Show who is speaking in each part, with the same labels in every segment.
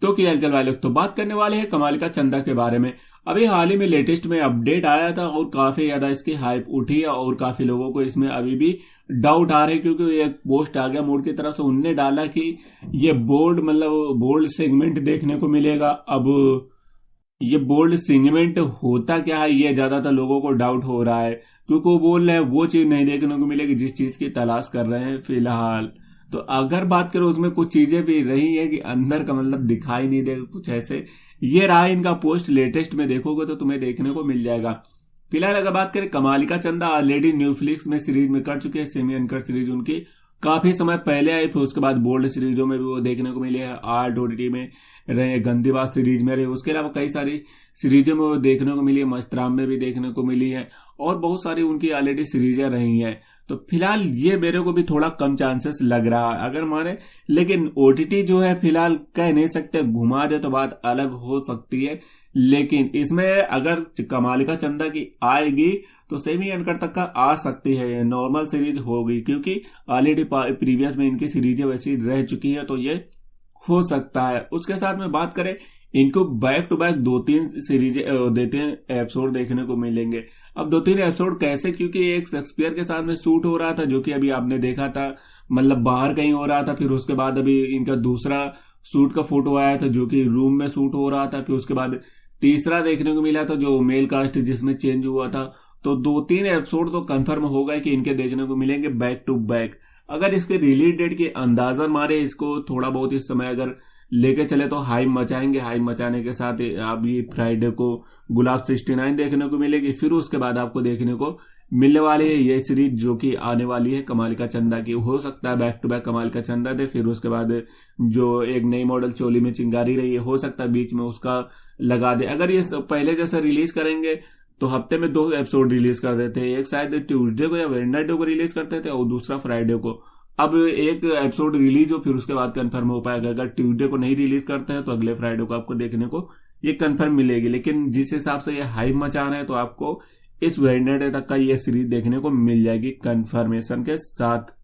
Speaker 1: तो क्या हालचाल वाले लोग, तो बात करने वाले हैं कमाल का चंदा के बारे में। अभी हाल ही में लेटेस्ट में अपडेट आया था और काफी ज्यादा इसकी हाइप उठी है और काफी लोगों को इसमें अभी भी डाउट आ रहे हैं, क्योंकि एक पोस्ट आ गया मोड की तरफ से, उनने डाला कि ये बोल्ड मतलब बोल्ड सेगमेंट देखने को मिलेगा। अब ये बोल्ड सेगमेंट होता क्या है, ये ज्यादातर लोगों को डाउट हो रहा है, क्योंकि वो बोल रहे हैं वो चीज नहीं देखने को मिलेगी जिस चीज की तलाश कर रहे हैं फिलहाल। तो अगर बात करें उसमें कुछ चीजें भी रही है कि अंदर का मतलब दिखाई नहीं देगा कुछ ऐसे। ये रहा इनका पोस्ट, लेटेस्ट में देखोगे तो तुम्हें देखने को मिल जाएगा। फिलहाल अगर बात करें कमाल का चंदा ऑलरेडी न्यूफ्लिक्स में सीरीज में कर चुके हैं, सेमी अनकट सीरीज उनकी काफी समय पहले आई, फिर उसके बाद बोल्ड सीरीजों में भी वो देखने को मिले हैं, आर्ट ओटीटी में रहे, गंदीबाज सीरीज में रहे, उसके अलावा कई सारी सीरीजों में वो देखने को मिली है, मस्तराम में भी देखने को मिली है और बहुत सारी उनकी ऑलरेडी सीरीजें रही हैं। तो फिलहाल ये मेरे को भी थोड़ा कम चांसेस लग रहा है अगर माने, लेकिन ओटीटी जो है फिलहाल कह नहीं सकते, घुमा दे तो बात अलग हो सकती है। लेकिन इसमें अगर कमाल का चंदा की आएगी तो सेमी अनकट तक का आ सकती है, नॉर्मल सीरीज होगी, क्योंकि ऑलरेडी प्रीवियस में इनकी सीरीजें वैसी रह चुकी है, तो ये हो सकता है। उसके साथ में बात करें, इनको बैक टू बैक 2-3 सीरीज देते हैं एपिसोड देखने को मिलेंगे। अब 2-3 एपिसोड कैसे, क्योंकि एक शेक्सपियर के साथ में शूट हो रहा था जो कि अभी आपने देखा था, मतलब बाहर कहीं हो रहा था, फिर उसके बाद अभी इनका दूसरा शूट का फोटो आया था जो कि रूम में शूट हो रहा था, फिर उसके बाद तीसरा देखने को मिला था जो मेल कास्ट जिसमें चेंज हुआ था। तो 2-3 एपिसोड तो कंफर्म हो गए कि इनके देखने को मिलेंगे बैक टू बैक। अगर इसके रिलीज डेट के अंदाजा मारे, इसको थोड़ा बहुत इस समय अगर लेके चले तो हाइप मचाएंगे। हाइप मचाने के साथ अभी फ्राइडे को गुलाब 69 देखने को मिलेगी, फिर उसके बाद आपको देखने को मिलने वाली है ये सीरीज जो कि आने वाली है कमाल का चंदा की। हो सकता है बैक टू बैक कमाल का चंदा दे, फिर उसके बाद जो एक नई मॉडल चोली में चिंगारी रही है, हो सकता है बीच में उसका लगा दे। अगर ये पहले जैसा रिलीज करेंगे तो हफ्ते में 2 एपिसोड रिलीज कर देते हैं, एक शायद ट्यूसडे को या वेडनेसडे को रिलीज करते थे और दूसरा फ्राइडे को। अब एक एपिसोड रिलीज हो फिर उसके बाद कंफर्म हो पाएगा। अगर ट्यूसडे को नहीं रिलीज करते हैं तो अगले फ्राइडे को आपको देखने को ये कंफर्म मिलेगी। लेकिन जिस हिसाब से ये हाइप मचा रहे हैं तो आपको इस वेडनेसडे तक का ये सीरीज देखने को मिल जाएगी कंफर्मेशन के साथ,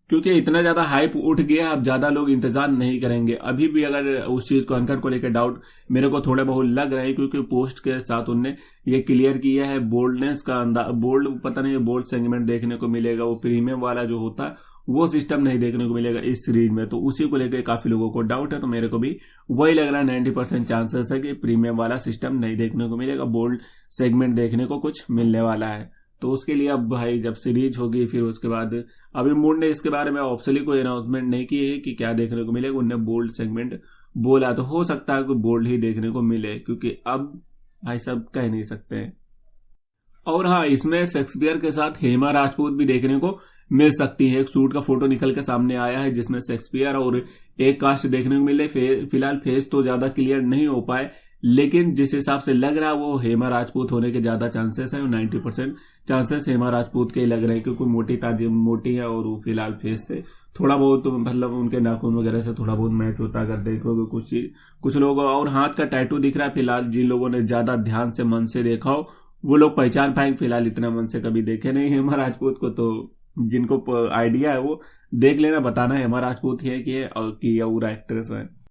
Speaker 1: क्योंकि इतना ज्यादा हाइप उठ गया, अब ज्यादा लोग इंतजार नहीं करेंगे। अभी भी अगर उस चीज को अनकट को लेकर डाउट मेरे को थोड़े बहुत लग रहे हैं, क्योंकि पोस्ट के साथ उनने ये क्लियर किया है बोल्डनेस का बोल्ड पता नहीं बोल्ड सेगमेंट देखने को मिलेगा, वो प्रीमियम वाला जो होता है वो सिस्टम नहीं देखने को मिलेगा इस सीरीज में। तो उसी को लेकर काफी लोगों को डाउट है, तो मेरे को भी वही लग रहा है 90% चांसेस है कि प्रीमियम वाला सिस्टम नहीं देखने को मिलेगा, बोल्ड सेगमेंट देखने को कुछ मिलने वाला है। तो उसके लिए अब भाई जब सीरीज होगी फिर उसके बाद, अभी मूड ने इसके बारे में ऑफिशियली कोई अनाउंसमेंट नहीं की है कि क्या देखने को मिलेगा, उन्हें बोल्ड सेगमेंट बोला, तो हो सकता है कि बोल्ड ही देखने को मिले, क्योंकि अब भाई सब कह नहीं सकते हैं। और हाँ, इसमें शेक्सपियर के साथ हेमा राजपूत भी देखने को मिल सकती है। एक सूट का फोटो निकल के सामने आया है जिसमें शेक्सपियर और एक कास्ट देखने को मिले। फिलहाल फेस तो ज्यादा क्लियर नहीं हो पाए, लेकिन जिस हिसाब से लग रहा है वो हेमा राजपूत होने के ज्यादा चांसेस हैं, 90% चांसेस हेमा राजपूत के ही लग रहे हैं, क्योंकि मोटी ताजी मोटी है और वो फिलहाल फेस से थोड़ा बहुत मतलब उनके नाखून वगैरह से थोड़ा बहुत मैच होता है। अगर देखोगे कुछ लोग, और हाथ का टैटू दिख रहा है फिलहाल, जिन लोगों ने ज्यादा ध्यान से मन से देखा हो वो लोग पहचान पाएंगे। फिलहाल इतना मन से कभी देखे नहीं हेमा राजपूत को, तो जिनको आइडिया है वो देख लेना, बताना हेमा राजपूत है कि और एक्ट्रेस है।